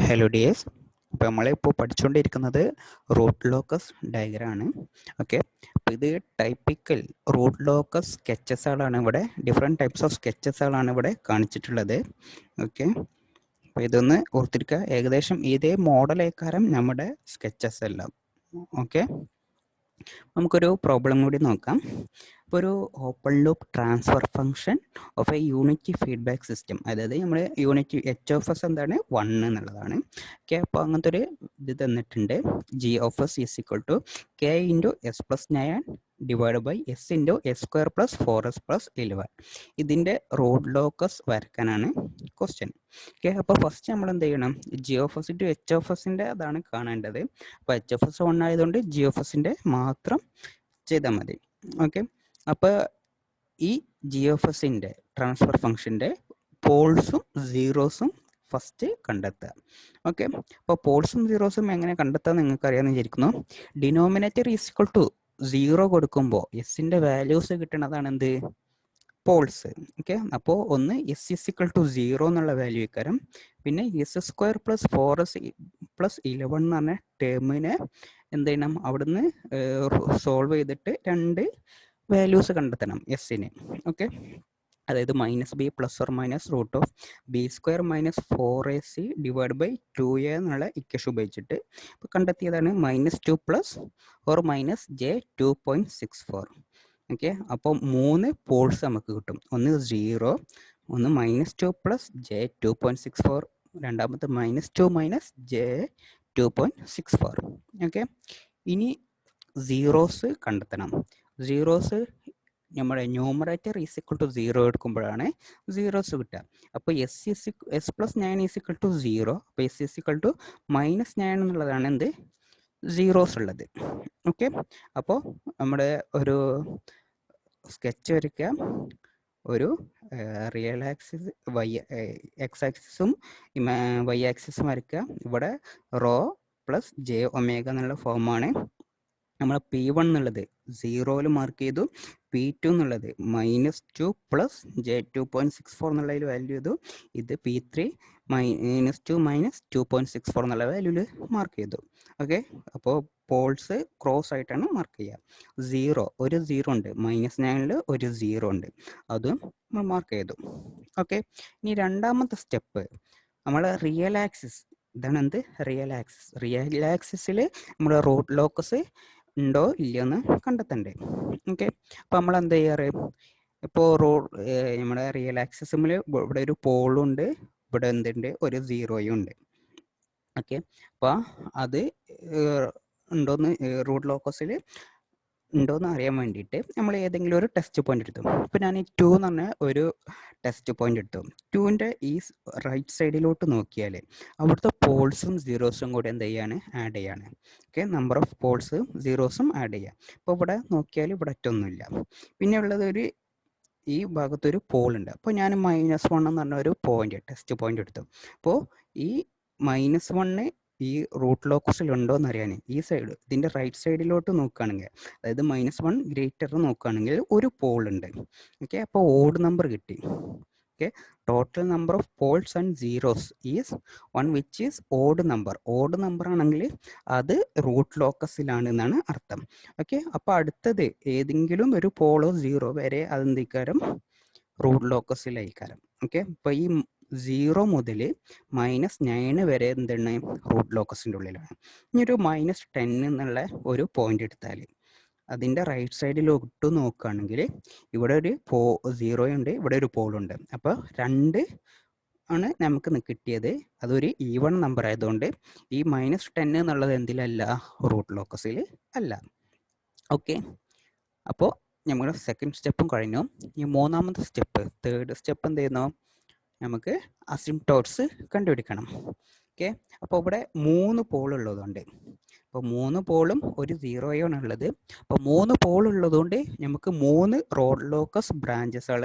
Hello dears, അപ്പോൾ നമ്മളിപ്പോൾ പഠിച്ചുകൊണ്ടിരിക്കുന്നത് റൂട്ട് ലോക്കസ് ഡയഗ്രാമാണ്. ഓക്കെ, അപ്പോൾ ഇത് ടൈപ്പിക്കൽ റൂട്ട് ലോക്കസ് സ്കെച്ചസുകളാണ് ഇവിടെ, ഡിഫറെൻറ്റ് ടൈപ്സ് ഓഫ് സ്കെച്ചസുകളാണ് ഇവിടെ കാണിച്ചിട്ടുള്ളത്. ഓക്കെ, അപ്പോൾ ഇതൊന്ന് ഓർത്തിരിക്കുക, ഏകദേശം ഇതേ മോഡലേക്കാരം നമ്മുടെ സ്കെച്ചസ് എല്ലാം. ഓക്കെ, നമുക്കൊരു പ്രോബ്ലം കൂടി നോക്കാം. ഇപ്പോൾ ഒരു open loop transfer function of A unity feedback system, അതായത് നമ്മൾ യൂണിറ്റി എച്ച് ഓഫ് എസ് എന്താണ് 1 എന്നുള്ളതാണ്. ഓക്കെ, അപ്പോൾ അങ്ങനത്തെ ഒരു ഇത് തന്നിട്ടുണ്ട്. G of S is equal to K into S plus 9 divide by S into S square plus 4s plus 11. ഇതിൻ്റെ റൂട്ട് ലോക്കസ് വരയ്ക്കാനാണ് ക്വസ്റ്റ്യൻ. ഓക്കെ, അപ്പോൾ ഫസ്റ്റ് നമ്മൾ എന്ത് ചെയ്യണം, G of S to H of എസിൻ്റെ അതാണ് കാണേണ്ടത്. അപ്പോൾ എച്ച് ഓഫ് എസ് 1 ആയതുകൊണ്ട് ജി ഓഫ് എസിൻ്റെ മാത്രം ചെയ്താൽ മതി. ഓക്കെ, അപ്പോൾ ഈ ജി ഓഫ് എസിൻ്റെ ട്രാൻസ്ഫർ ഫംഗ്ഷൻ്റെ പോൾസും സീറോസും ഫസ്റ്റ് കണ്ടെത്തുക. ഓക്കെ, അപ്പോൾ പോൾസും സീറോസും എങ്ങനെ കണ്ടെത്താൻ നിങ്ങൾക്ക് അറിയാമെന്ന് വിചാരിക്കുന്നു. ഡിനോമിനേറ്റർ ഈസ് ഈക്വൽ ടു 0 കൊടുക്കുമ്പോൾ എസിൻ്റെ വാല്യൂസ് കിട്ടുന്നതാണ് എന്ത്, പോൾസ്. ഓക്കെ, അപ്പോൾ ഒന്ന് എസ് ഇസ് ഈക്വൽ ടു 0 എന്നുള്ള വാല്യൂ ഇക്കാരം, പിന്നെ S square plus 4s plus 11 എന്ന് പറഞ്ഞ ടേമിനെ എന്ത് ചെയ്യണം, അവിടുന്ന് സോൾവ് ചെയ്തിട്ട് രണ്ട് വാല്യൂസ് കണ്ടെത്തണം എസ്സിന്. ഓക്കെ, അതായത് minus B plus or minus root of B square minus 4ac divide by 2a എന്നുള്ള ഇക്വേഷൻ ഉപയോഗിച്ചിട്ട് ഇപ്പോൾ കണ്ടെത്തിയതാണ് -2 plus or minus J 2.64. Okay, അപ്പോൾ 3 പോൾസ് നമുക്ക് കിട്ടും. ഒന്ന് 0, ഒന്ന് -2 പ്ലസ് ജെ 2.64, രണ്ടാമത്തെ -2 മൈനസ് ജെ 2.64. ഓക്കെ, ഇനി സീറോസ് കണ്ടെത്തണം. സീറോസ് നമ്മുടെ ന്യൂമറേറ്റർ ഈസ് ഈക്വൽ ടു 0 എടുക്കുമ്പോഴാണ് സീറോസ് കിട്ടുക. അപ്പോൾ S plus 9 is equal to 0, അപ്പോൾ എസ് ഈസ് ഈക്വൽ ടു -9 എന്നുള്ളതാണ് എന്ത്, സീറോസ് ഉള്ളത്. ഓക്കെ, അപ്പോൾ നമ്മുടെ ഒരു സ്കെച്ച് വരയ്ക്കുക. ഒരു റിയൽ ആക്സിസ് എക്സ് ആക്സിസും വൈ ആക്സിസും വരയ്ക്കുക. ഇവിടെ റോ പ്ലസ് ജെ ഒമേഗ എന്നുള്ള ഫോമാണ്. നമ്മൾ P1 എന്നുള്ളത് 0 മാർക്ക് ചെയ്തു, P2 എന്നുള്ളത് -2 പ്ലസ് ജെ 2.64 എന്നുള്ളതിൽ വാല്യൂ ചെയ്തു. ഇത് P3 -2 മൈനസ് 2.64 എന്നുള്ള വാല്യൂവിൽ മാർക്ക് ചെയ്തു. ഓക്കെ, അപ്പോൾ പോൾസ് ക്രോസ് ആയിട്ടാണ് മാർക്ക് ചെയ്യുക. 0 ഒരു 0 ഉണ്ട്, -9 ഒരു 0 ഉണ്ട്, അതും നമ്മൾ മാർക്ക് ചെയ്തു. ഓക്കെ, ഇനി രണ്ടാമത്തെ സ്റ്റെപ്പ് നമ്മൾ റിയൽ ആക്സിസ്, ഇതാണ് എന്ത്, റിയൽ ആക്സിസ്. റിയൽ ആക്സിസിൽ നമ്മൾ റൂട്ട് ലോക്കസ് ഉണ്ടോ ഇല്ലയെന്ന് കണ്ടെത്തണ്ടേ. ഓക്കെ, അപ്പോൾ നമ്മൾ എന്താ ചെയ്യാറ്, ഇപ്പോൾ നമ്മുടെ റിയൽ ആക്സിസിൽ ഇവിടെ ഒരു പോളുണ്ട്, ഇവിടെ എന്തുണ്ട്, ഒരു സീറോയും ഉണ്ട്. ഓക്കെ, അപ്പോൾ അത് ഉണ്ടോന്ന് റൂട്ട് ലോക്കസിൽ ഉണ്ടോയെന്ന് അറിയാൻ വേണ്ടിയിട്ട് നമ്മൾ ഏതെങ്കിലും ഒരു ടെസ്റ്റ് പോയിന്റ് എടുത്തു. ഇപ്പോൾ ഞാൻ ഈ 2 എന്ന് പറഞ്ഞ ഒരു ടെസ്റ്റ് പോയിന്റ് എടുത്തു. 2ൻ്റെ ഈ റൈറ്റ് സൈഡിലോട്ട് നോക്കിയാൽ അവിടുത്തെ പോൾസും സീറോസും കൂടി എന്ത് ചെയ്യാണ്, ആഡ് ചെയ്യാണ്. ഓക്കെ, നമ്പർ ഓഫ് പോൾസും സീറോസും ആഡ് ചെയ്യുക. ഇപ്പോൾ ഇവിടെ നോക്കിയാൽ ഇവിടെ ഒറ്റൊന്നുമില്ല. പിന്നെ ഉള്ളത് ഈ ഭാഗത്തൊരു പോൾ ഉണ്ട്. അപ്പോൾ ഞാൻ -1 എന്ന് പറഞ്ഞ ഒരു ടെസ്റ്റ് പോയിന്റ് എടുത്തു. അപ്പോൾ ഈ -1 ഈ റൂട്ട് ലോക്കസിൽ ഉണ്ടോ എന്ന് അറിയാൻ ഈ സൈഡ്, ഇതിൻ്റെ റൈറ്റ് സൈഡിലോട്ട് നോക്കുകയാണെങ്കിൽ, അതായത് -1 ഗ്രേറ്റർ നോക്കുകയാണെങ്കിൽ ഒരു പോൾ ഉണ്ട്. ഓക്കെ, അപ്പോൾ ഓഡ് നമ്പർ കിട്ടി. Okay, total number of poles and zeros is 1 which is odd number. Odd number ആണെങ്കിൽ അത് റൂട്ട് ലോക്കസിലാണ് എന്നാണ് അർത്ഥം. ഓക്കെ, അപ്പോൾ അടുത്തത് ഏതെങ്കിലും ഒരു പോളോ സീറോ വരെ അതെന്തിക്കാരം, റൂട്ട് ലോക്കസിലായിക്കാരം. ഓക്കെ, അപ്പോൾ ഈ 0 മുതൽ -9 വരെ എന്താണ്, റൂട്ട് ലോക്കസിൻ്റെ ഉള്ളിലാണ്. ഇനി ഒരു -10 എന്നുള്ള ഒരു പോയിന്റ് എടുത്താൽ അതിൻ്റെ റൈറ്റ് സൈഡിലോട്ട് നോക്കുകയാണെങ്കിൽ ഇവിടെ ഒരു സീറോയുണ്ട്, ഇവിടെ ഒരു പോളുണ്ട്. അപ്പോൾ 2 ആണ് നമുക്ക് കിട്ടിയത്. അതൊരു ഈവൺ നമ്പർ ആയതുകൊണ്ട് ഈ -10 എന്നുള്ളത് എന്തിലല്ല, റൂട്ട് ലോക്കസിൽ അല്ല. ഓക്കെ, അപ്പോൾ നമ്മുടെ സെക്കൻഡ് സ്റ്റെപ്പും കഴിഞ്ഞു. ഈ മൂന്നാമത്തെ സ്റ്റെപ്പ്, തേർഡ് സ്റ്റെപ്പ് എന്ത് ചെയ്യുന്നു, നമുക്ക് അസിംപ്റ്റോട്സ് കണ്ടുപിടിക്കണം. ഓക്കെ, അപ്പോൾ ഇവിടെ 3 പോൾ ഉള്ളതുകൊണ്ട്, അപ്പോൾ 3 പോളും ഒരു സീറോയാണ് ഉള്ളത്. അപ്പോൾ 3 പോൾ ഉള്ളതുകൊണ്ട് നമുക്ക് 3 റൂട്ട് ലോക്കസ് ബ്രാഞ്ചസുകൾ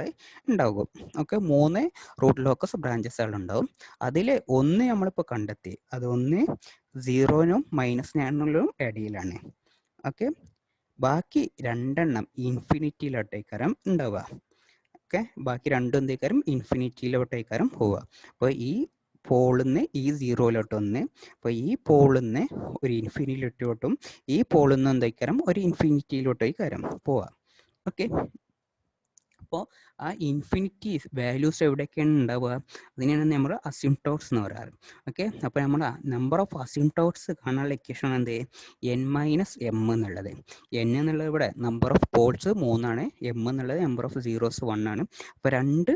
ഉണ്ടാകും. ഓക്കെ, 3 റൂട്ട് ലോക്കസ് ബ്രാഞ്ചസുകൾ ഉണ്ടാവും. അതിൽ ഒന്ന് നമ്മളിപ്പോൾ കണ്ടെത്തി, അത് ഒന്ന് 0-നും -9-നും ഇടയിലാണ്. ഓക്കെ, ബാക്കി 2 ഇൻഫിനിറ്റിയിലോട്ടേക്കാരം ഉണ്ടാവുക. ഓക്കെ, ബാക്കി 2 എന്തേക്കാരം, ഇൻഫിനിറ്റിയിലോട്ടേക്കാരം പോവുക. അപ്പോൾ ഈ പോളിൽ നിന്ന് ഈ സീറോയിലോട്ട് ഒന്ന്, അപ്പോൾ ഈ പോളിൽ നിന്ന് ഒരു ഇൻഫിനിറ്റിയിലോട്ടും ഈ പോളിൽ നിന്ന് എന്തായിക്കാരം ഒരു ഇൻഫിനിറ്റിയിലോട്ടായി കാരം പോവാം. ഓക്കെ, അപ്പോൾ ആ ഇൻഫിനിറ്റി വാല്യൂസ് എവിടെയൊക്കെയാണ് ഉണ്ടാവുക, അതിനെയാണ് നമ്മൾ അസിംപ്റ്റോട്ട്സ് എന്ന് പറയാറ്. ഓക്കെ, അപ്പോൾ നമ്മൾ നമ്പർ ഓഫ് അസിംപ്റ്റോട്ട്സ് കാണാനുള്ള ഇക്വേഷൻ എന്ത്, n മൈനസ് എം എന്നുള്ളത്. n എന്നുള്ളത് ഇവിടെ നമ്പർ ഓഫ് പോൾസ് 3 ആണ്, എം എന്നുള്ളത് നമ്പർ ഓഫ് സീറോസ് 1 ആണ്. അപ്പോൾ 2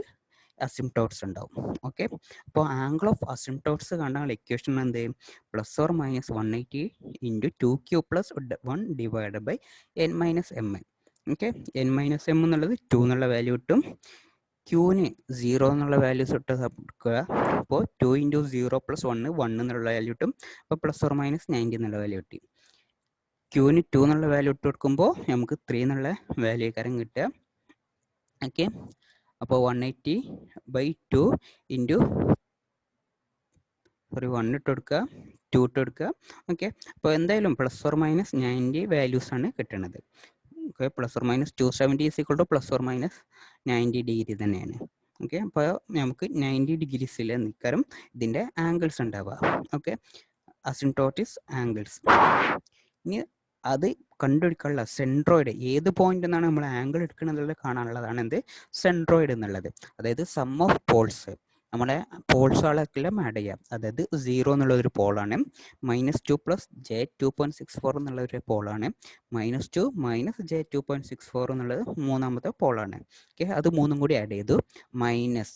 അസിംപ്റ്റോട്ട്സ് ഉണ്ടാവും. ഓക്കെ, അപ്പോൾ ആംഗിൾ ഓഫ് അസിംപ്റ്റോട്ട്സ് കാണാനുള്ള ഇക്വേഷൻ എന്ത്, plus or minus 180 into 2q plus 1 divide by n minus M. Okay, n minus M എന്നുള്ളത് 2 എന്നുള്ള വാല്യൂ കിട്ടും, ക്യൂവിന് 0 എന്നുള്ള വാല്യൂസ് ഇട്ട് കൊടുക്കുക. അപ്പോൾ 2 ഇൻറ്റു 0 പ്ലസ് 1 എന്നുള്ള വാല്യൂ കിട്ടും. അപ്പോൾ പ്ലസ് ഓർ മൈനസ് 90 എന്നുള്ള വാല്യൂ കിട്ടി. ക്യൂവിന് 2 എന്നുള്ള വാല്യൂ ഇട്ട് കൊടുക്കുമ്പോൾ നമുക്ക് 3 എന്നുള്ള വാല്യൂ കാര്യം കിട്ടുക. ഓക്കെ, അപ്പോൾ 180/2 ഇൻറ്റു 1 ഇട്ട് കൊടുക്കുക, 2 ഇട്ട് കൊടുക്കുക. ഓക്കെ, അപ്പോൾ എന്തായാലും പ്ലസ് ഓർ മൈനസ് 90 വാല്യൂസ് ആണ് കിട്ടുന്നത്. Okay, plus or minus 270 is equal two plus or minus 90 degree തന്നെയാണ്. ഓക്കെ, അപ്പോൾ നമുക്ക് 90 ഡിഗ്രീസിൽ നിൽക്കാനും ഇതിൻ്റെ ആംഗിൾസ് ഉണ്ടാവുക. Okay, asymptotic angles. ഇനി അത് കണ്ടുപിടിക്കാനുള്ള സെൻട്രോയിഡ് ഏത് പോയിന്റ് എന്നാണ് നമ്മൾ ആംഗിൾ എടുക്കുന്നത് കാണാനുള്ളതാണ് എന്ത്, സെൻട്രോയിഡ് എന്നുള്ളത്. അതായത് സം ഓഫ് പോൾസ്, നമ്മളെ പോൾസുകളൊക്കെല്ലാം ആഡ് ചെയ്യാം. അതായത് 0 എന്നുള്ളൊരു പോളാണ്, -2 പ്ലസ് J2.64 എന്നുള്ള ഒരു പോളാണ്, -2 മൈനസ് J2.64 എന്നുള്ളത് മൂന്നാമത്തെ പോളാണ്. ഓക്കെ, അത് മൂന്നും കൂടി ആഡ് ചെയ്തു, മൈനസ്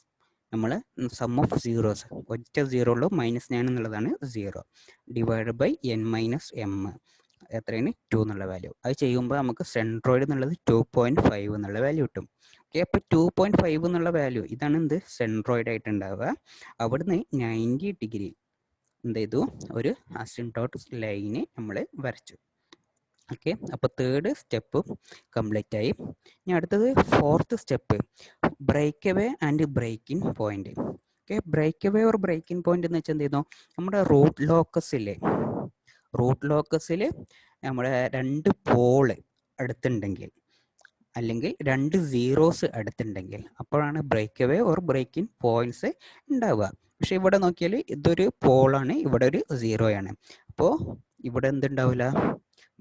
നമ്മൾ സം ഓഫ് സീറോസ്, ഒറ്റ സീറോ ഉള്ളൂ, -9 എന്നുള്ളതാണ് 0 divide by n minus M, എത്രയാണ് 2 എന്നുള്ള വാല്യൂ. അത് ചെയ്യുമ്പോൾ നമുക്ക് സെൻട്രോയിഡ് എന്നുള്ളത് 2.5 എന്നുള്ള വാല്യൂ കിട്ടും. ഓക്കെ, അപ്പോൾ 2.5 എന്നുള്ള വാല്യൂ ഇതാണ് എന്ത്, സെൻട്രോയിഡ് ആയിട്ട് ഉണ്ടാവുക. അവിടുന്ന് 90 ഡിഗ്രി എന്ത് ചെയ്തു, ഒരു അസിംപ്റ്റോട്ടിക് ലൈന് നമ്മൾ വരച്ചു. ഓക്കെ, അപ്പോൾ തേർഡ് സ്റ്റെപ്പ് കംപ്ലീറ്റ് ആയി. ഇനി അടുത്തത് fourth step, break away and breaking point. Okay, break away or breaking point എന്ന് വെച്ചാൽ എന്ത് ചെയ്യുന്നു, നമ്മുടെ റൂട്ട് ലോക്കസിൽ നമ്മുടെ 2 പോള് അടുത്തുണ്ടെങ്കിൽ അല്ലെങ്കിൽ 2 സീറോസ് അടുത്തുണ്ടെങ്കിൽ അപ്പോഴാണ് break away or breaking points ഉണ്ടാവുക. പക്ഷെ ഇവിടെ നോക്കിയാൽ ഇതൊരു പോളാണ്, ഇവിടെ ഒരു സീറോയാണ്. അപ്പോൾ ഇവിടെ എന്തുണ്ടാവില്ല,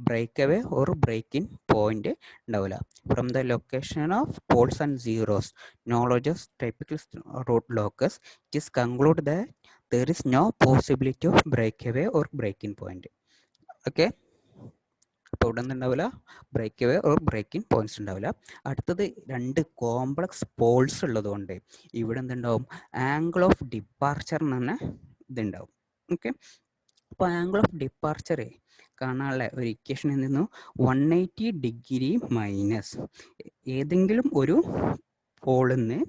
break away or breaking point ഉണ്ടാവില്ല. From the location of poles and zeros knowledge of typical root locus it is conclude that there is no possibility of breakaway or breaking point. Okay, അപ്പോൾ ഇവിടെ ഉണ്ടാവില്ല, break away or breaking points ഉണ്ടാവില്ല. അടുത്തത് 2 complex Paul's ഉള്ളതുകൊണ്ട് ഇവിടെ എന്തുണ്ടാവും, angle of departure എന്ന് പറഞ്ഞ ഇതുണ്ടാവും. ഓക്കെ, അപ്പോൾ ആംഗിൾ ഓഫ് ഡിപ്പാർച്ചർ കാണാനുള്ള ഒരു ഇക്വേഷൻ എന്തെന്നു, 180 ഡിഗ്രി മൈനസ് ഏതെങ്കിലും ഒരു പോളിൽ നിന്ന്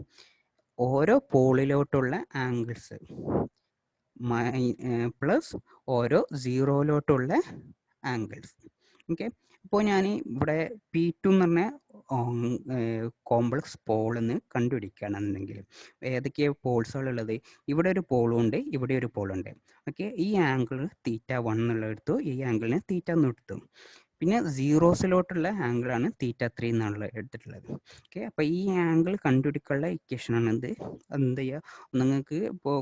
ഓരോ പോളിലോട്ടുള്ള ആംഗിൾസ് പ്ലസ് ഓരോ സീറോയിലോട്ടുള്ള ആംഗിൾസ്. ഓക്കെ, ഇപ്പോൾ ഞാൻ ഇവിടെ P2 എന്ന് പറഞ്ഞ കോംപ്ലക്സ് പോളെന്ന് കണ്ടുപിടിക്കുകയാണെന്നുണ്ടെങ്കിൽ ഏതൊക്കെയാണ് പോൾസുകളുള്ളത്, ഇവിടെ ഒരു പോളും ഉണ്ട്, ഇവിടെ ഒരു പോളുണ്ട്. ഓക്കെ, ഈ ആംഗിൾ θ1 എന്നുള്ള എടുത്തു, ഈ ആംഗിളിനെ θ എന്ന് എടുത്തു. പിന്നെ സീറോസിലോട്ടുള്ള ആംഗിളാണ് θ3 എന്നുള്ള എടുത്തിട്ടുള്ളത്. ഓക്കെ, അപ്പോൾ ഈ ആംഗിൾ കണ്ടുപിടിക്കാനുള്ള ഇക്വേഷനാണ് എന്ത് ചെയ്യുക, നിങ്ങൾക്ക് ഇപ്പോൾ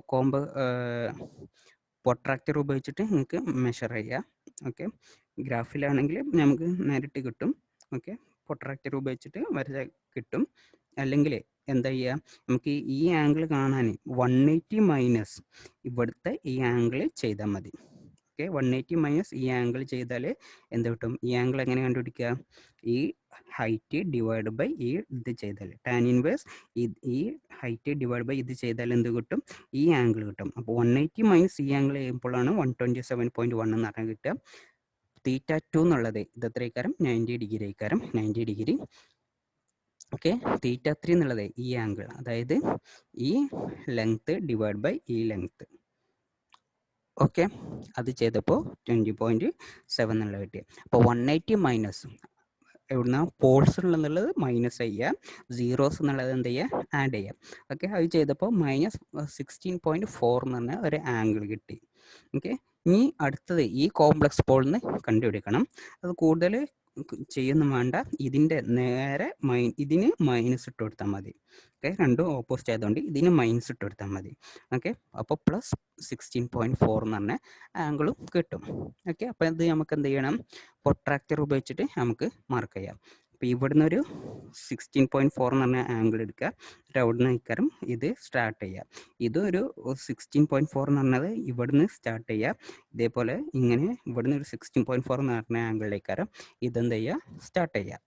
പ്രൊട്രാക്ടർ ഉപയോഗിച്ചിട്ട് നിങ്ങൾക്ക് മെഷർ ചെയ്യാം. ഓക്കെ, ഗ്രാഫിലാണെങ്കിൽ നമുക്ക് നേരിട്ട് കിട്ടും. ഓക്കെ, പ്രൊട്രാക്ടർ ഉപയോഗിച്ചിട്ട് വരച്ചാൽ കിട്ടും. അല്ലെങ്കിൽ എന്താ ചെയ്യുക, നമുക്ക് ഈ ആംഗിൾ കാണാൻ 180 മൈനസ് ഇവിടുത്തെ ഈ ആംഗിൾ ചെയ്താൽ മതി. ഓക്കെ, 180 മൈനസ് ഈ ആംഗിൾ ചെയ്താൽ എന്ത് കിട്ടും, ഈ ആംഗിൾ എങ്ങനെ കണ്ടുപിടിക്കുക, ഈ ഹൈറ്റ് ഡിവൈഡ് ബൈ ഈ ഇത് ചെയ്താൽ ടാൻ ഇൻവേഴ്സ് ഈ ഹൈറ്റ് ഡിവൈഡ് ബൈ ഇത് ചെയ്താൽ എന്ത് കിട്ടും, ഈ ആംഗിൾ കിട്ടും. അപ്പോൾ 180 മൈനസ് ഈ ആംഗിൾ ചെയ്യുമ്പോഴാണ് 127.1 എന്ന് പറഞ്ഞാൽ കിട്ടുക. θ2 എന്നുള്ളത് ഇത് എത്ര ആയിക്കാരം, 90 ഡിഗ്രി ആയിക്കാരം, 90 ഡിഗ്രി. ഓക്കെ, θ3 എന്നുള്ളത് ഈ ആംഗിൾ, അതായത് ഈ ലെങ്ത് ഡിവൈഡ് ബൈ ഈ ലെങ്ത്. ഓക്കെ, അത് ചെയ്തപ്പോൾ 20.7 എന്നുള്ള കിട്ടിയത്. അപ്പോൾ 180 മൈനസ് എവിടുന്ന പോൾസ് എന്നുള്ളത് മൈനസ് ചെയ്യുക, സീറോസ് എന്നുള്ളത് എന്ത് ചെയ്യുക, ആഡ് ചെയ്യുക. ഓക്കെ, അത് ചെയ്തപ്പോൾ -16.4 എന്ന് പറഞ്ഞ ഒരു ആംഗിൾ കിട്ടി. ഓക്കെ, ഇനി അടുത്തത് ഈ കോംപ്ലക്സ് പോളിന് കണ്ടുപിടിക്കണം. അത് കൂടുതൽ ചെയ്യൊന്നും വേണ്ട, ഇതിൻ്റെ നേരെ ഇതിന് മൈനസ് ഇട്ട് കൊടുത്താൽ മതി. ഓക്കെ, രണ്ടും ഓപ്പോസിറ്റ് ആയതുകൊണ്ട് ഇതിന് മൈനസ് ഇട്ട് കൊടുത്താൽ മതി. ഓക്കെ, അപ്പോൾ പ്ലസ് 16.4 എന്ന് പറഞ്ഞ ആംഗിളും കിട്ടും. ഓക്കെ, അപ്പോൾ ഇത് നമുക്ക് എന്ത് ചെയ്യണം, പ്രൊട്രാക്ടർ ഉപയോഗിച്ചിട്ട് നമുക്ക് മാർക്ക് ചെയ്യാം. അപ്പോൾ ഇവിടുന്ന് ഒരു 16.4 എന്ന് പറഞ്ഞ ആംഗിൾ എടുക്കുക, അവിടുന്ന് ഇക്കാരം ഇത് സ്റ്റാർട്ട് ചെയ്യുക. ഇതൊരു 16.4 എന്ന് പറഞ്ഞത് ഇവിടുന്ന് സ്റ്റാർട്ട് ചെയ്യുക. ഇതേപോലെ ഇങ്ങനെ ഇവിടുന്ന് ഒരു 16.4 എന്ന് പറഞ്ഞ ആംഗിളിലേക്കാരം ഇതെന്ത് ചെയ്യുക, സ്റ്റാർട്ട് ചെയ്യുക.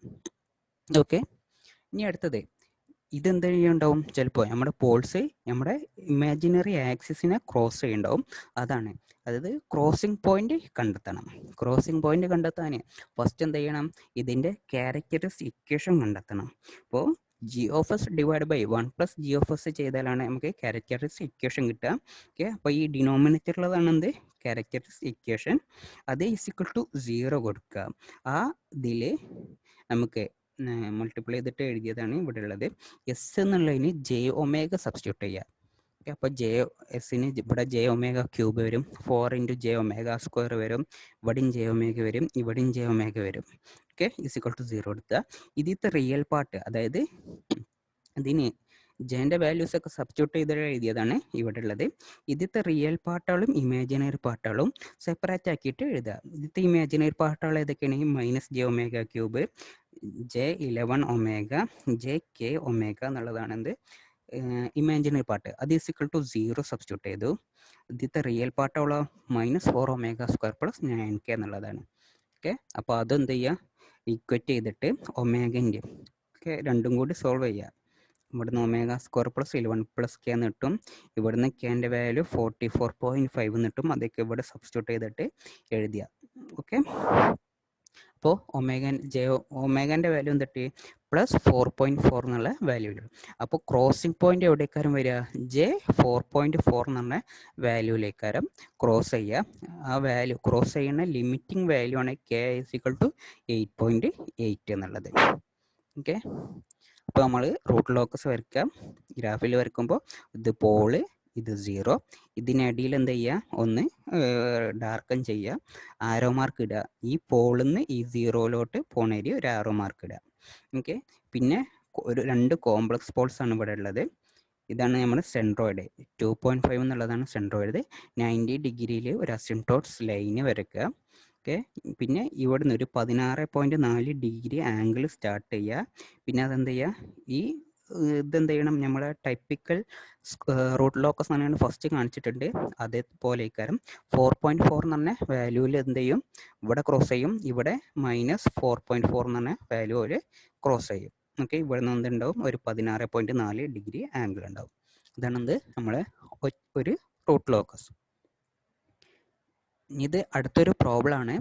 ഓക്കെ, ഇനി അടുത്തത് ഇതെന്ത് ചെയ്യുന്നുണ്ടാവും, ചിലപ്പോൾ നമ്മുടെ പോൾസ് നമ്മുടെ ഇമാജിനറി ആക്സിസിനെ ക്രോസ് ചെയ്യുന്നുണ്ടാവും. അതായത് ക്രോസിംഗ് പോയിന്റ് കണ്ടെത്തണം. ക്രോസിംഗ് പോയിന്റ് കണ്ടെത്താൻ ഫസ്റ്റ് എന്ത് ചെയ്യണം, ഇതിൻ്റെ ക്യാരക്ടറിസ്റ്റിക് ഇക്വേഷൻ കണ്ടെത്തണം. അപ്പോൾ g(s) ഡിവൈഡ് ബൈ 1 + g(s) ചെയ്താലാണ് നമുക്ക് ക്യാരക്ടറിസ്റ്റിക് ഇക്വേഷൻ കിട്ടുക. ഓക്കെ, അപ്പോൾ ഈ ഡിനോമിനേറ്ററിലുള്ളതാണ് എന്ത്, ക്യാരക്ടറിസ്റ്റിക് ഇക്വേഷൻ. അത് =0 കൊടുക്കുക. ആ ഇതിൽ നമുക്ക് മൾട്ടിപ്ലൈ ചെയ്തിട്ട് എഴുതിയതാണ് ഇവിടെ ഉള്ളത്. എസ് എന്നുള്ളതിന് j⍵ സബ്സ്റ്റിറ്റ്യൂട്ട് ചെയ്യുക. അപ്പോൾ എസിന് ഇവിടെ j⍵³ വരും, 4 × j⍵² വരും, ഇവിടെയും j⍵ വരും, ഇവിടെയും j⍵ വരും. ഓക്കെ, =0 എടുക്കുക. ഇതിത്തെ റിയൽ പാർട്ട്, അതായത് ഇതിന് ജെൻ്റെ വാല്യൂസ് ഒക്കെ സബ്സ്റ്റിറ്റ്യൂട്ട് ചെയ്ത് എഴുതിയതാണ് ഇവിടെ ഉള്ളത്. ഇതിത്തെ റിയൽ പാർട്ടുകളും ഇമാജിനറി പാർട്ടുകളും സെപ്പറേറ്റ് ആക്കിയിട്ട് എഴുതുക. ഇതിത്തെ ഇമാജിനറി പാർട്ടുകൾ ഏതൊക്കെയാണ്, -j⍵³ j11⍵, jk⍵ എന്നുള്ളതാണ് എന്ത്, ഇമാജിനറി പാർട്ട്. അത് =0 സബ്സ്റ്റിറ്റ്യൂട്ട് ചെയ്തു. ഇതിത്തെ റിയൽ പാർട്ടുകളോ -4⍵² + 9k എന്നുള്ളതാണ്. ഓക്കെ, അപ്പോൾ അതെന്ത് ചെയ്യുക, ഈക്വേറ്റ് ചെയ്തിട്ട് ഒമേഗൻ്റെ ഓക്കെ രണ്ടും കൂടി സോൾവ് ചെയ്യുക. ഇവിടുന്ന് ω² + 11 + k എന്ന് കിട്ടും. ഇവിടുന്ന് കെൻ്റെ വാല്യൂ 44.5 എന്ന് കിട്ടും. അതൊക്കെ ഇവിടെ സബ്സ്റ്റിറ്റ്യൂട്ട് ചെയ്തിട്ട് എഴുതിയ. ഓക്കെ, അപ്പോൾ ഒമേഗൻ്റെ വാല്യൂ എന്തിട്ട് +4.4 എന്നുള്ള വാല്യൂ വരും. അപ്പോൾ ക്രോസിംഗ് പോയിന്റ് എവിടേക്കാരം വരിക, J4.4 എന്ന് പറഞ്ഞ വാല്യൂയിലേക്കാരം ക്രോസ് ചെയ്യുക. ആ വാല്യൂ ക്രോസ് ചെയ്യുന്ന ലിമിറ്റിംഗ് വാല്യൂ ആണ് k = 8.8 എന്നുള്ളത്. ഓക്കെ, അപ്പോൾ നമ്മൾ റൂട്ട് ലോക്കസ് വരയ്ക്കുക. ഗ്രാഫിൽ വരയ്ക്കുമ്പോൾ ഇത് പോള്, ഇത് 0, ഇതിനിടയിൽ എന്ത് ചെയ്യുക, ഒന്ന് ഡാർക്കൻ ചെയ്യുക, ആരോ മാർക്ക് ഇടുക. ഈ പോളിൽ നിന്ന് ഈ 0-ലോട്ട് പോണേരി ഒരു ആരോ മാർക്ക് ഇടുക. ഓക്കെ, പിന്നെ ഒരു 2 കോംപ്ലക്സ് പോൾസ് ആണ് ഇവിടെ ഉള്ളത്. ഇതാണ് നമ്മുടെ സെൻട്രോയിഡ്, 2.5 എന്നുള്ളതാണ് സെൻട്രോയിഡ്. 90 ഡിഗ്രിയിൽ ഒരു അസിംപ്ടോട്സ് ലൈന് വരയ്ക്കുക. ഓക്കെ, പിന്നെ ഇവിടുന്ന് ഒരു 16.4 ഡിഗ്രി ആംഗിൾ സ്റ്റാർട്ട് ചെയ്യുക. പിന്നെ അതെന്ത് ചെയ്യുക, ഈ ഇതെന്ത് ചെയ്യണം, നമ്മളെ ടൈപ്പിക്കൽ റൂട്ട് ലോക്കസ് എന്നാണ് ഫസ്റ്റ് കാണിച്ചിട്ടുണ്ട്. അതേപോലെ ഇക്കാരം 4.4 എന്ന് പറഞ്ഞ വാല്യൂവിൽ എന്ത് ചെയ്യും, ഇവിടെ ക്രോസ് ചെയ്യും, ഇവിടെ -4.4 എന്ന് പറഞ്ഞ വാല്യൂവിൽ ക്രോസ് ചെയ്യും. ഓക്കെ, ഇവിടെ നിന്ന് എന്തുണ്ടാവും, ഒരു 16.4 ഡിഗ്രി ആംഗിൾ ഉണ്ടാവും. ഇതാണ് എന്ത്, നമ്മളെ ഒരു റൂട്ട് ലോക്കസ്. ഇത് അടുത്തൊരു പ്രോബ്ലം ആണ്.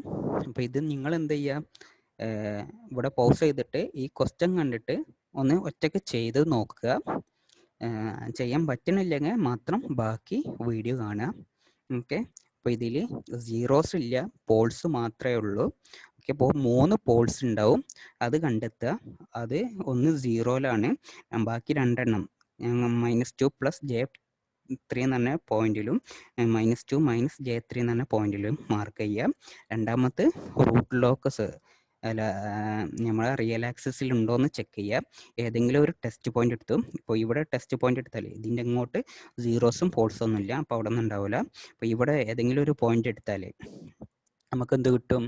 അപ്പോൾ ഇത് നിങ്ങൾ എന്ത് ചെയ്യുക, ഇവിടെ പോസ് ചെയ്തിട്ട് ഈ ക്വസ്റ്റ്യൻ കണ്ടിട്ട് ഒന്ന് ഒറ്റയ്ക്ക് ചെയ്ത് നോക്കുക. ചെയ്യാൻ പറ്റുന്നില്ലെങ്കിൽ മാത്രം ബാക്കി വീഡിയോ കാണുക. ഓക്കെ, അപ്പോൾ ഇതിൽ സീറോസ് ഇല്ല, പോൾസ് മാത്രമേ ഉള്ളൂ. ഓക്കെ, അപ്പോൾ 3 പോൾസ് ഉണ്ടാവും, അത് കണ്ടെത്തുക. അത് ഒന്ന് 0-ലാണ്, ബാക്കി 2 എണ്ണം -2 + j3 എന്ന് പറഞ്ഞ പോയിന്റിലും -2 - j3 എന്ന് പറഞ്ഞ പോയിന്റിലും മാർക്ക് ചെയ്യുക. രണ്ടാമത്തെ റൂട്ട് ലോക്കസ് അല്ല, നമ്മളെ റിയൽ ആക്സിസിൽ ഉണ്ടോ എന്ന് ചെക്ക് ചെയ്യുക. ഏതെങ്കിലും ഒരു ടെസ്റ്റ് പോയിന്റ് എടുത്തു. ഇപ്പോൾ ഇവിടെ ടെസ്റ്റ് പോയിന്റ് എടുത്താൽ ഇതിൻ്റെ ഇങ്ങോട്ട് സീറോസും പോൾസും ഒന്നും ഇല്ല, അപ്പോൾ അവിടെ ഒന്നും ഉണ്ടാവില്ല. അപ്പോൾ ഇവിടെ ഏതെങ്കിലും ഒരു പോയിന്റ് എടുത്താൽ നമുക്ക് എന്ത് കിട്ടും,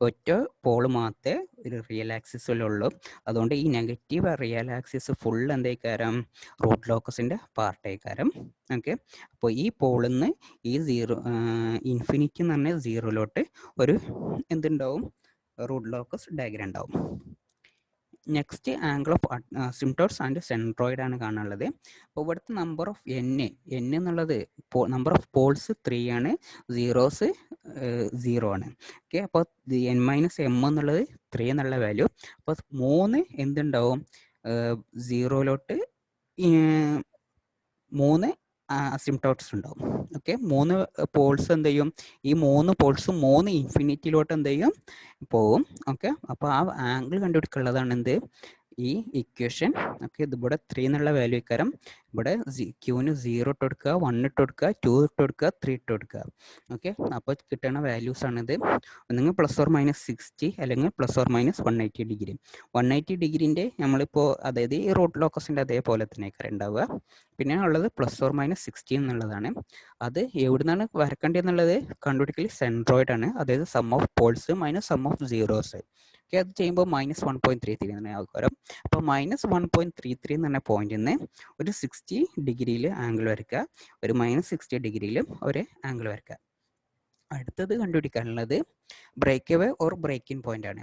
ഒറ്റ പോൾ മാത്രമേ ഒരു റിയൽ ആക്സിസിലുള്ളൂ. അതുകൊണ്ട് ഈ നെഗറ്റീവ് റിയൽ ആക്സിസ് ഫുൾ എന്തേക്കാരം, റൂട്ട് ലോക്കസിൻ്റെ പാർട്ടേക്കാരം. ഓക്കെ, അപ്പോൾ ഈ പോളിൽ നിന്ന് ഈ ഇൻഫിനിറ്റി എന്ന് പറഞ്ഞ 0-ലോട്ട് ഒരു എന്തുണ്ടാവും, റൂട്ട് ലോക്കസ് ഡയഗ്രം ഉണ്ടാവും. Next angle of asymptotes and centroid ആണ് കാണാനുള്ളത്. അപ്പോൾ ഇവിടുത്തെ നമ്പർ ഓഫ് n എന്നുള്ളത് നമ്പർ ഓഫ് പോൾസ് 3 ആണ്, സീറോസ് 0 ആണ്. ഓക്കെ, അപ്പോൾ n - m എന്നുള്ളത് 3 എന്നുള്ള വാല്യൂ. അപ്പോൾ 3 എന്തുണ്ടാവും, 0-ലോട്ട് 3 അസിംപ്ടോട്സ് ഉണ്ടാവും. ഓക്കെ, 3 പോൾസ് എന്ത് ചെയ്യും, ഈ 3 പോൾസും 3 ഇൻഫിനിറ്റിയിലോട്ട് എന്ത് ചെയ്യും, പോവും. ഓക്കെ, അപ്പോൾ ആ ആംഗിൾ കണ്ടുപിടിക്കാനുള്ളതാണ് എന്ത്, ഈ ഇക്വേഷൻ ഓക്കെ ഇതിവിടെ 3 എന്നുള്ള വാല്യൂ കാരണം ഇവിടെ ക്യൂന് 0 ഇട്ട് കൊടുക്കുക, 1 ഇട്ട് കൊടുക്കുക, 2 ഇട്ട് കൊടുക്കുക, 3 ഇട്ട് കൊടുക്കുക. ഓക്കെ, അപ്പോൾ കിട്ടുന്ന വാല്യൂസ് ആണിത്. ഒന്നെങ്കിൽ ±60 അല്ലെങ്കിൽ ±180 ഡിഗ്രി. 180 ഡിഗ്രീൻ്റെ നമ്മളിപ്പോൾ അതായത് ഈ റൂട്ട് ലോക്കസിൻ്റെ അതേപോലെ തന്നെ ഉണ്ടാവുക. പിന്നെ ഉള്ളത് ±60 എന്നുള്ളതാണ്. അത് എവിടെ നിന്നാണ് വരക്കേണ്ടതെന്നുള്ളത് കണ്ടുപിടിക്കൽ സെൻട്രോയിഡ് ആണ്, അതായത് sum of poles minus sum of zeros. Okay, അത് ചെയ്യുമ്പോൾ -1.33 തന്നെ ആകും. അപ്പോൾ -1.33 എന്ന് പറഞ്ഞ പോയിന്റിൽ നിന്ന് ഒരു 60 ഡിഗ്രിയിൽ ആംഗിൾ വരയ്ക്കുക, ഒരു -60 ഡിഗ്രിയിലും ഒരു ആംഗിൾ വരയ്ക്കുക. അടുത്തത് കണ്ടുപിടിക്കാനുള്ളത് break away or breaking point ആണ്.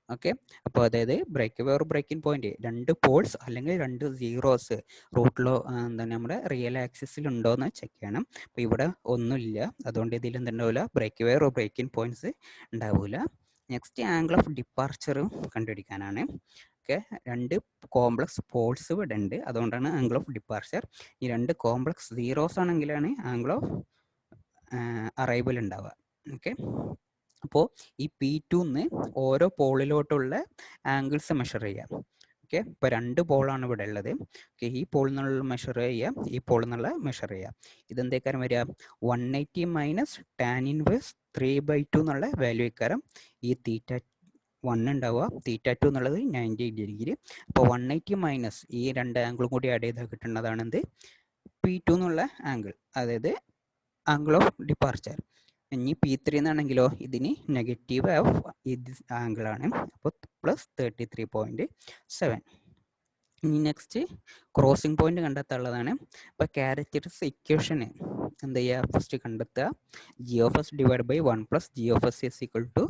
ഓക്കെ, അപ്പോൾ അതായത് break away or breaking point 2 poles അല്ലെങ്കിൽ 2 സീറോസ് റൂട്ടിലോ എന്താണ് നമ്മുടെ റിയൽ ആക്സിസിൽ ഉണ്ടോ എന്ന് ചെക്ക് ചെയ്യണം. അപ്പോൾ ഇവിടെ ഒന്നുമില്ല, അതുകൊണ്ട് ഇതിൽ എന്തുണ്ടാവില്ല, break away or breaking points ഉണ്ടാവില്ല. നെക്സ്റ്റ് ആംഗിൾ ഓഫ് ഡിപ്പാർച്ചറും കണ്ടുപിടിക്കാനാണ്. ഓക്കെ, 2 കോംപ്ലക്സ് പോൾസ് ഇവിടെ ഉണ്ട്, അതുകൊണ്ടാണ് ആംഗിൾ ഓഫ് ഡിപ്പാർച്ചർ. ഈ 2 കോംപ്ലക്സ് സീറോസ് ആണെങ്കിലാണ് ആംഗിൾ ഓഫ് അറൈവൽ ഉണ്ടാവുക. ഓക്കെ, അപ്പോൾ ഈ P2 ഓരോ പോളിലോട്ടുള്ള ആംഗിൾസ് മെഷർ ചെയ്യാം. ഓക്കെ, ഇപ്പോൾ 2 പോളാണ് ഇവിടെ ഉള്ളത്. ഓക്കെ, ഈ പോളിൽ നിന്നുള്ള മെഷർ ചെയ്യാം, ഈ പോളിൽ നിന്നുള്ള മെഷർ ചെയ്യാം. ഇതെന്തേക്കാരം വരിക, 180 മൈനസ് ടാൻ ഇൻവേഴ്സ് 3/2 എന്നുള്ള വാല്യൂ ഇക്കാരം ഈ θ1 ഉണ്ടാവുക, θ2 എന്നുള്ളത് 90 ഡിഗ്രി. അപ്പോൾ 180 മൈനസ് ഈ 2 ആംഗിളും കൂടി ആഡ് ചെയ്താൽ കിട്ടുന്നതാണ് എന്ത്, P2 എന്നുള്ള ആംഗിൾ, അതായത് ആംഗിൾ ഓഫ് ഡിപ്പാർച്ചർ. ഇനി P3 എന്നാണെങ്കിലോ ഇതിന് നെഗറ്റീവ് ഓഫ് ഇത് ആംഗിൾ ആണ്, അപ്പോൾ +33.7. ഇനി നെക്സ്റ്റ് ക്രോസിംഗ് പോയിന്റ് കണ്ടെത്താനുള്ളതാണ്. അപ്പോൾ ക്യാരക്ടറിസ്റ്റിക്സ് ഇക്വേഷന് എന്ത് ചെയ്യുക, ഫസ്റ്റ് കണ്ടെത്തുക, g(s) divide by 1 + g(s) =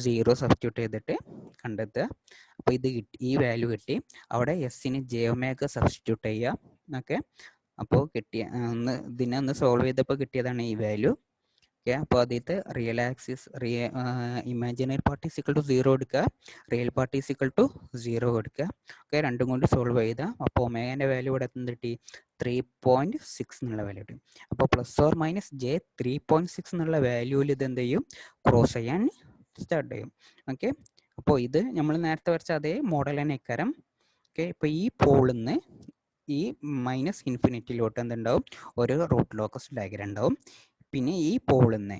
0 substitute ചെയ്തിട്ട് കണ്ടെത്തുക. അപ്പോൾ ഇത് കിട്ടി, ഈ വാല്യൂ കിട്ടി. അവിടെ എസ്സിന് jω സബ്സ്റ്റിറ്റ്യൂട്ട് ചെയ്യുക. ഓക്കെ, അപ്പോൾ കിട്ടിയ ഇതിനെ ഒന്ന് സോൾവ് ചെയ്തപ്പോൾ കിട്ടിയതാണ് ഈ വാല്യൂ. ഓക്കെ, അപ്പോൾ ആദ്യത്തെ റിയൽ ആക്സിസ് ഇമാജിനറി പാർട്ട് = 0 എടുക്കുക, റിയൽ പാർട്ട് = 0 എടുക്കുക. ഓക്കെ, രണ്ടും കൊണ്ട് സോൾവ് ചെയ്താൽ അപ്പോൾ ഒമേഗൻ്റെ വാല്യൂ ഇവിടെ എന്ത് കിട്ടി, 3.6 എന്നുള്ള വാല്യൂ കിട്ടി. അപ്പോൾ +or-j 3.6 എന്നുള്ള വാല്യൂവിൽ ഇത് എന്ത് ചെയ്യും, ക്രോസ് ചെയ്യാൻ സ്റ്റാർട്ട് ചെയ്യും. ഓക്കെ, അപ്പോൾ ഇത് നമ്മൾ നേരത്തെ വരച്ച അതേ മോഡൽ തന്നെ ഇക്കാരം. ഓക്കെ, ഇപ്പോൾ ഈ പോളിൽ നിന്ന് ഈ -ഇൻഫിനിറ്റിയിലോട്ട് എന്തുണ്ടാവും, ഒരു റൂട്ട് ലോക്കസ് ഡയഗ്രം ഉണ്ടാവും. പിന്നെ ഈ പോളിൽ നിന്ന്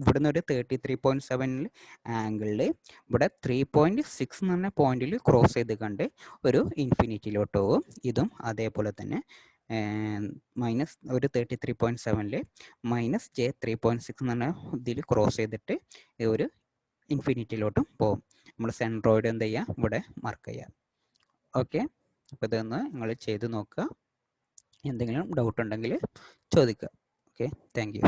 ഇവിടുന്ന് ഒരു 33.7 ആംഗിളിൽ ഇവിടെ 3.6 എന്ന് പറഞ്ഞ പോയിന്റിൽ ക്രോസ് ചെയ്ത് കണ്ട് ഒരു ഇൻഫിനിറ്റിയിലോട്ട് പോകും. ഇതും അതേപോലെ തന്നെ ഒരു 33.7 -j 3.6 എന്ന് പറഞ്ഞ ഇതിൽ ക്രോസ് ചെയ്തിട്ട് ഒരു ഇൻഫിനിറ്റിയിലോട്ടും പോകും. നമ്മൾ സെൻട്രോയിഡ് എന്ത് ചെയ്യുക, ഇവിടെ മാർക്ക് ചെയ്യുക. ഓക്കെ, അപ്പോൾ ഇതൊന്ന് നിങ്ങൾ ചെയ്ത് നോക്കുക. എന്തെങ്കിലും ഡൗട്ട് ഉണ്ടെങ്കിൽ ചോദിക്കുക. Okay, thank you.